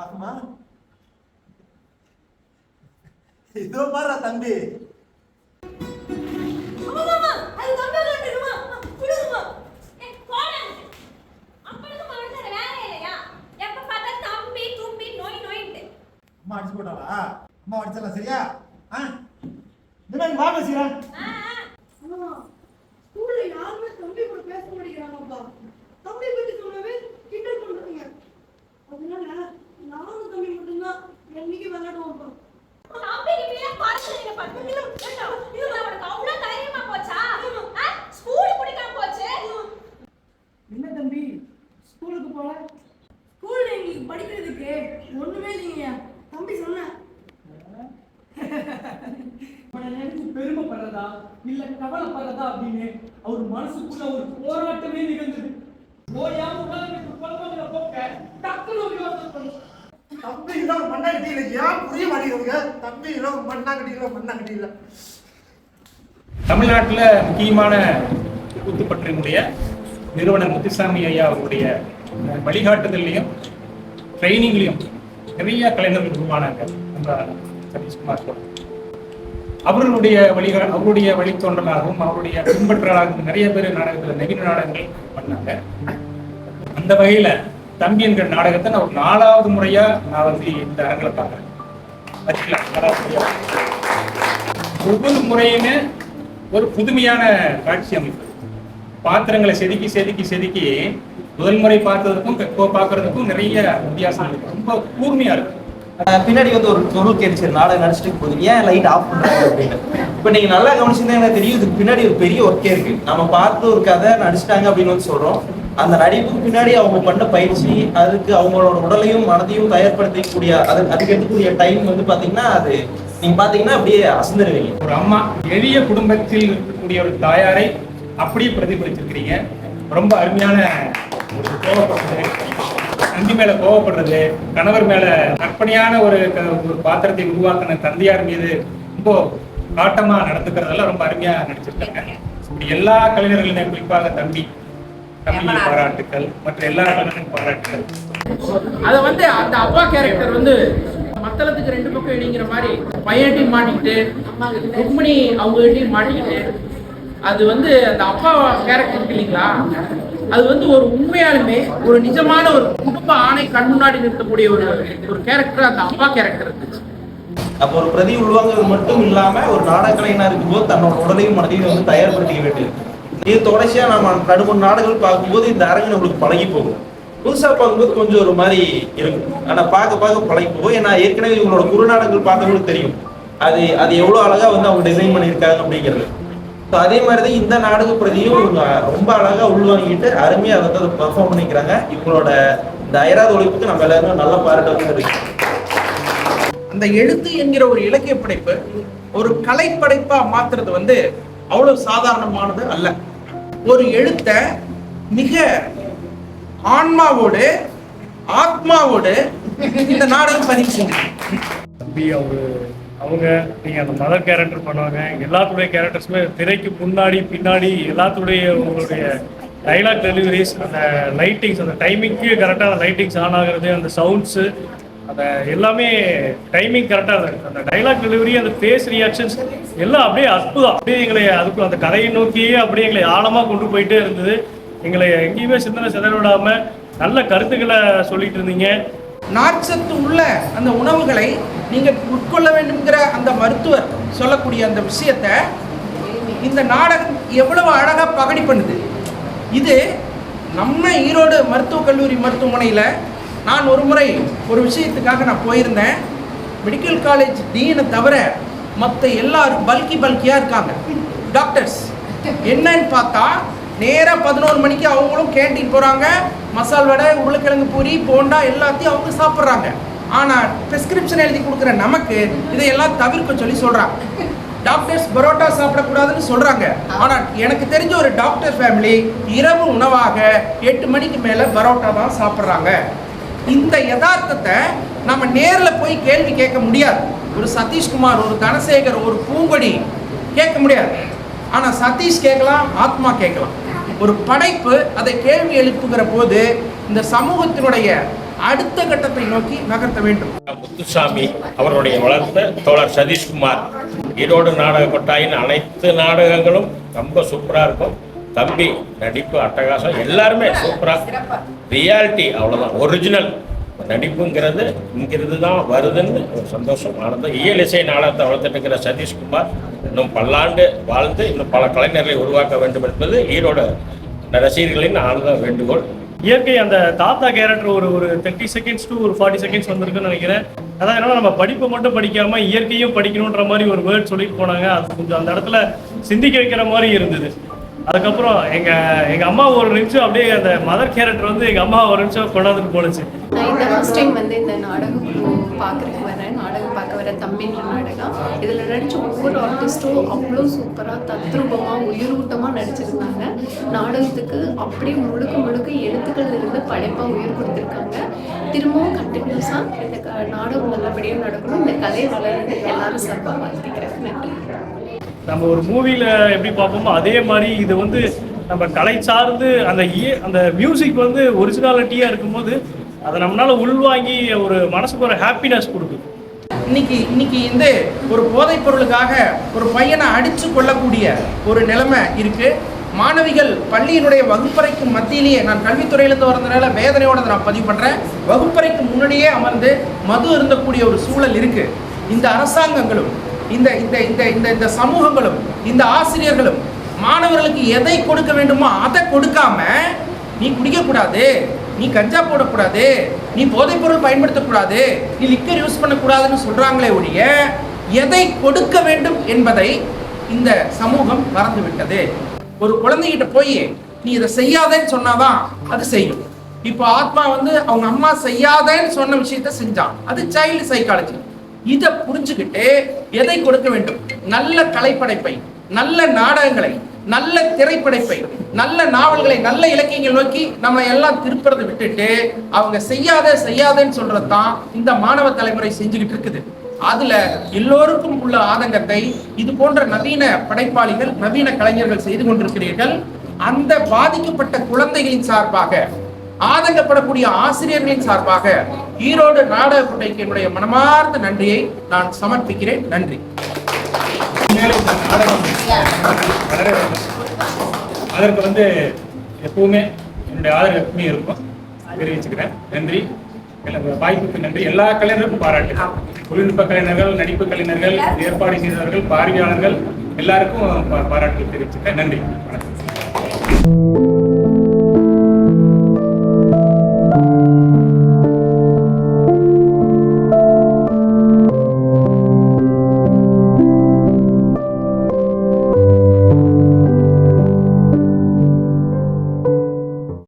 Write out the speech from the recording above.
ஆமா, இதோ பாரு தம்பி. அம்மா அடிச்சு போட்டாளா? அம்மா அடிச்சலாம் சரியா? இந்த மாதிரி வா பேசுகிறேன். ஸ்கூல்ல யாருமே தம்பி கூட பேச மாட்டேங்கிறாங்கப்பா. தம்பி பத்தி சொன்னவே கிண்டல் பண்றாங்க. அதனால நானும் தம்பி மட்டும்தான் என்னைக்கு விளையாடுவோம்ப்பா. என்ன தம்பி ஸ்கூலுக்கு போல? ஸ்கூல்ல எங்களுக்கு படிக்கிறதுக்கு ஒண்ணுமே இல்லைங்க. தம்பி சொன்ன நினைச்சு பெருமைப்படுறதா இல்ல கவலைப்படுறதா அப்படின்னு அவர் மனசுக்குள்ள ஒரு போராட்டமே நிகழ்ந்தது. ஓயாம உலகத்துக்கு குழப்பங்களை போக்க டக்குனு ஒரு யோசனை பண்ணு. தம்பி இதான் மண்ணாங்கட்டி இல்லை, ஏன் புரிய மாட்டேங்கிறதுங்க? தம்பி இதான் மண்ணாங்கட்டி இல்லை. தமிழ்நாட்டில் முக்கியமான கூத்துப்பற்றினுடைய நிறுவனர் முத்துசாமி ஐயா அவருடைய வழிகாட்டுதலையும் ட்ரைனிங்லையும் நிறைய கலைஞர்கள் உருவானாங்க. நம்ம சதீஷ்குமார் அவருடைய வழித்தோன்றலாகவும் அவருடைய பின்பற்றலாகவும் நிறைய பேர் நாடகத்தில் நவீன நாடகங்கள் பண்ணாங்க. அந்த வகையில தம்பி என்கிற நாடகத்தை நான் ஒரு 4வது முறையா நான் வந்து இந்த அரங்கில் பார்க்குறேன். ஒவ்வொரு முறையுமே ஒரு புதுமையான காட்சி அமைப்பு, பாத்திரங்களை செதுக்கி செதுக்கி செதுக்கி முதல் முறை பார்த்ததுக்கும் இப்போ பார்க்கறதுக்கும் நிறைய வித்தியாசம் இருக்கு. ரொம்ப கூர்மையா இருக்கு. பின்னாடி வந்து ஒரு பொருள் கேட்டுச்சு, நாடகம் நடிச்சிட்டு போகுது, ஏன் லைட் ஆஃப் பண்றாங்க அப்படின்னு. இப்போ நீங்க நல்லா கவனிச்சிருந்தா எனக்கு தெரியும், இதுக்கு பின்னாடி ஒரு பெரிய ஒர்க்கே இருக்கு. நம்ம பார்த்து ஒரு கதை நடிச்சிட்டாங்க அப்படின்னு வந்து சொல்றோம். அந்த நடிப்புக்கு பின்னாடி அவங்க பண்ண பயிற்சி, அதுக்கு அவங்களோட உடலையும் மனதையும் தயார்படுத்தக்கூடிய அதுக்கு எடுக்கக்கூடிய டைம் வந்து பாத்தீங்கன்னா அது நீங்க பாத்தீங்கன்னா அப்படியே அசந்துருவீங்க. ஒரு அம்மா எளிய குடும்பத்தில் இருக்கக்கூடிய ஒரு தாயாரை அப்படியே பிரதிபலிச்சிருக்கிறீங்க. ரொம்ப அருமையான ஒரு கோவப்படுறது, தம்பி மேல கோவப்படுறது, கணவர் மேல கற்பனையான ஒரு பாத்திரத்தை உருவாக்கின தந்தையார் மீது ரொம்ப காட்டமா நடந்துக்கிறதெல்லாம் ரொம்ப அருமையா நடிச்சிருக்காங்க. இப்படி எல்லா கலைஞர்களுமே குறிப்பாக தம்பி பாராட்டுக்கள், மற்ற எல்லா கலைஞர்களும் பாராட்டுக்கள். அத வந்து அந்த அப்பா கேரக்டர் வந்து மத்தளத்துக்கு 2 பக்கம் இடிங்கிற மாதிரி பையன்ட்டையும் மாட்டிக்கிட்டு ருக்மிணி அவங்ககிட்டையும் மாட்டிக்கிட்டு, அது வந்து அந்த அப்பா கேரக்டர் இருக்கு இல்லைங்களா, அது வந்து ஒரு உண்மையாலுமே ஒரு நிஜமான ஒரு குடும்ப ஆணை கண் முன்னாடி நிறுத்தக்கூடிய ஒரு கேரக்டர் அந்த அப்பா கேரக்டர் இருந்துச்சு. அப்போ ஒரு பிரதி உள்வாங்கிறது மட்டும் இல்லாம ஒரு நாடக கலைஞனா இருக்கும்போது தன்னோட உடலையும் மனதையும் வந்து தயார்படுத்திக்க வேண்டியது. இது தொடர்ச்சியா நம்ம 2-3 நாடகங்கள் பார்க்கும்போது இந்த அரங்கு நம்மளுக்கு பழகி போகும். புதுசா பார்க்கும்போது கொஞ்சம் ஒரு மாதிரி இருக்கும், ஆனா பார்க்க பழகி போகும். ஏன்னா ஏற்கனவே இவங்களோட குறுநாடகங்கள் பார்த்தவங்களுக்கு தெரியும் அது எவ்வளவு அழகா வந்து அவங்க டிசைன் பண்ணியிருக்காங்க அப்படிங்கிறது. அதே மாதிரிதான் இந்த நாடக பிரதியும் ரொம்ப அழகா உள்வாங்கிட்டு அருமையா வந்து அதை பெர்ஃபார்ம் பண்ணிக்கிறாங்க. இவங்களோட இந்த அயராத உழைப்புக்கு நம்ம எல்லாருமே நல்ல பாராட்டு. அந்த எழுத்து என்கிற ஒரு இலக்கிய படைப்பு ஒரு கலைப்படைப்பா மாத்துறது வந்து அவ்வளவு சாதாரணமானது அல்ல. ஒரு எழுத்த மிக ஆன்மாவோடு ஆத்மாவோடு இந்த நாடகம் பதிவு செஞ்சு தம்பி அவங்க நீங்க அந்த மதர் கேரக்டர் பண்ணுவாங்க. எல்லாத்துடைய கேரக்டர்ஸுமே திரைக்கு முன்னாடி பின்னாடி எல்லாத்துடைய உங்களுடைய டைலாக் டெலிவரிஸ், அந்த லைட்டிங்ஸ், அந்த டைமிங்க்கு கரெக்டாக லைட்டிங்ஸ் ஆன் ஆகுறது, அந்த சவுண்ட்ஸு, அந்த எல்லாமே டைமிங் கரெக்டாக இருக்குது. அந்த டைலாக் டெலிவரி, அந்த ஃபேஸ் ரியாக்ஷன்ஸ் எல்லாம் அப்படியே அற்புதம். அப்படியே எங்களை அதுக்கு அந்த கதையை நோக்கியே அப்படியே எங்களை ஆழமாக கொண்டு போயிட்டே இருந்தது. எங்களை எங்கேயுமே சிந்தனை சிதற விடாமல் நல்ல கருத்துக்களை சொல்லிட்டு இருந்தீங்க. நார்ச்சத்து உள்ள அந்த உணவுகளை நீங்கள் உட்கொள்ள வேண்டும்ங்கிற அந்த மருத்துவர் சொல்லக்கூடிய அந்த விஷயத்தை இந்த நாடகம் எவ்வளவு அழகாக பகடி பண்ணுது. இது நம்ம ஈரோடு மருத்துவக் கல்லூரி மருத்துவமனையில் நான் ஒரு முறை ஒரு விஷயத்துக்காக நான் போயிருந்தேன். மெடிக்கல் காலேஜ் டீனை தவிர மற்ற எல்லாரும் பல்கியாக இருக்காங்க டாக்டர்ஸ். என்னன்னு பார்த்தா நேராக 11 மணிக்கு அவங்களும் கேண்டீன் போகிறாங்க. மசால் வடை, உருளைக்கிழங்கு பூரி, போண்டா எல்லாத்தையும் அவங்க சாப்பிட்றாங்க. ஆனால் ப்ரிஸ்கிரிப்ஷன் எழுதி கொடுக்குற நமக்கு இதையெல்லாம் தவிர்க்க சொல்லி சொல்கிறாங்க. டாக்டர்ஸ் பரோட்டா சாப்பிடக்கூடாதுன்னு சொல்கிறாங்க. ஆனால் எனக்கு தெரிஞ்ச ஒரு டாக்டர் ஃபேமிலி இரவு உணவாக 8 மணிக்கு மேலே பரோட்டா தான் சாப்பிட்றாங்க. இந்த யதார்த்தத்தை நம்ம நேரில் போய் கேள்வி கேட்க முடியாது. ஒரு சதீஷ்குமார், ஒரு தனசேகர், ஒரு பூங்கொடி கேட்க முடியாது. ஆனால் சதீஷ் கேட்கலாம், ஆத்மா கேட்கலாம். ஒரு படைப்பு அதை கேள்வி எழுப்புகிற போது இந்த சமூகத்தினுடைய அடுத்த கட்டத்தை நோக்கி நகர்த்த வேண்டும். முத்துசாமி அவருடைய வளர்த்த தோழர் சதீஷ்குமார் ஈரோடு நாடக கொட்டாயின் அனைத்து நாடகங்களும் ரொம்ப சூப்பராக இருக்கும். தம்பி நடிப்பு அட்டகாசம், எல்லாருமே சூப்பராக ரியாலிட்டி, அவ்வளோதான் ஒரிஜினல் நடிப்புங்கிறது இங்கிருந்து தான் வருதுன்னு ஒரு சந்தோஷம் ஆனந்தம். இயல் இசை நாடகத்தை வளர்த்துட்டு இருக்கிற சதீஷ்குமார் இன்னும் பல்லாண்டு வாழ்ந்து இன்னும் பல கலைஞர்களை உருவாக்க வேண்டும் என்பது ஈரோடு ரசிகர்களின் ஆனந்த வேண்டுகோள். இயற்கை அந்த தாத்தா கேரக்டர் ஒரு 30 செகண்ட்ஸ் டு ஒரு 40 செகண்ட்ஸ் வந்திருக்குன்னு நினைக்கிறேன். அதான் என்னன்னா நம்ம படிப்பை மட்டும் படிக்காம இயற்கையும் படிக்கணுன்ற மாதிரி ஒரு வேர்ட் சொல்லிட்டு போனாங்க. அது கொஞ்சம் அந்த இடத்துல சிந்திக்க வைக்கிற மாதிரி இருந்தது. அதுக்கப்புறம் எங்க அம்மா ஒரு நிமிஷம் அப்படியே அந்த மதர் கேரக்டர் வந்து எங்க அம்மா ஒரு நிமிஷம் கொண்டாந்துட்டு போனுச்சு. நான் இந்த ஃபர்ஸ்ட் டைம் வந்து இந்த நாடகம் பார்க்குறதுக்கு வரேன். நாடகம் பார்க்க வர தம்பின்ற நாடகம். இதில் நடித்த ஒவ்வொரு ஆர்டிஸ்ட்டும் அவ்வளோ சூப்பராக தத்ரூபமாக உயிரூட்டமாக நடிச்சிருந்தாங்க. நாடகத்துக்கு அப்படியே முழுக்க எழுத்துக்கள் இருந்து படைப்பாக உயிர் கொடுத்துருக்காங்க. திரும்பவும் கண்டினியூஸாக இந்த நாடகம் நல்லபடியாக நடக்கணும், இந்த கலை வளர்ந்து எல்லாரும் சார்பாக வாழ்த்திக்கிறேன். நன்றி. நம்ம ஒரு மூவியில் எப்படி பார்ப்போமோ அதே மாதிரி இது வந்து நம்ம கலை சார்ந்து அந்த மியூசிக் வந்து ஒரிஜினாலிட்டியாக இருக்கும்போது அதை நம்மளால உள்வாங்கி ஒரு மனசுக்கு ஒரு ஹாப்பினஸ் கொடுக்குது. இன்னைக்கு இந்த ஒரு போதைப் பொருளுக்காக ஒரு பையனை அடித்து கொள்ளக்கூடிய ஒரு நிலைமை இருக்கு. மாணவிகள் பள்ளியினுடைய வகுப்பறைக்கு மத்தியிலேயே, நான் கல்வித்துறையிலிருந்து வரதுனால வேதனையோட நான் பதிவு பண்றேன், வகுப்பறைக்கு முன்னாடியே அமர்ந்து மது இருந்தக்கூடிய ஒரு சூழல் இருக்கு. இந்த அரசாங்கங்களும் இந்த இந்த இந்த இந்த இந்த சமூகங்களும் இந்த ஆசிரியர்களும் மாணவர்களுக்கு எதை கொடுக்க வேண்டுமோ அதை கொடுக்காம, நீ குடிக்கக்கூடாது, நீ கஞ்சா போடக்கூடாது, நீ போதைப் பொருள் பயன்படுத்தக்கூடாது, நீ லிக்கர் யூஸ் பண்ணக்கூடாதுன்னு சொல்றாங்களே ஒழிய எதை கொடுக்க வேண்டும் என்பதை இந்த சமூகம் மறந்து விட்டது. ஒரு குழந்தைகிட்ட போய் நீ இதை செய்யாதேன்னு சொன்னாதான் அது செய்யும். இப்போ ஆத்மா வந்து அவங்க அம்மா செய்யாதேன்னு சொன்ன விஷயத்த செஞ்சான், அது சைல்டு சைக்காலஜி. இதை புரிஞ்சுக்கிட்டு எதை கொடுக்க வேண்டும்? நல்ல கலைப்படைப்பை, நல்ல நாடகங்களை, நல்ல திரைப்படைப்பை, நல்ல நாவல்களை, நல்ல இலக்கியங்கள் நோக்கி நம்ம எல்லாம் திருப்புறதை விட்டுட்டு அவங்க செய்யாதேன்னு சொல்றதுதான் இந்த மாணவ தலைமுறை செஞ்சுக்கிட்டு இருக்குது. அதுல எல்லோருக்கும் உள்ள ஆதங்கத்தை இது போன்ற நவீன படைப்பாளிகள், நவீன கலைஞர்கள் செய்து கொண்டிருக்கிறீர்கள். அந்த பாதிக்கப்பட்ட குழந்தைகளின் சார்பாக, ஆதங்கப்படக்கூடிய ஆசிரியர்களின் சார்பாக ஈரோடு நாடக கொட்டைக்கு என்னுடைய மனமார்ந்த நன்றியை நான் சமர்ப்பிக்கிறேன். நன்றி. அதற்கு வந்து எப்பவுமே என்னுடைய ஆதரவு எப்பவுமே இருக்கும் தெரிவிச்சுக்கிறேன். நன்றி. வாய்ப்புக்கு நன்றி. எல்லா கலைஞருக்கும் பாராட்டு. தொழில்நுட்ப கலைஞர்கள், நடிப்பு கலைஞர்கள், ஏற்பாடு செய்தவர்கள், பார்வையாளர்கள் எல்லாருக்கும் பாராட்டு தெரிவிச்சுக்கிறேன். நன்றி. வணக்கம்.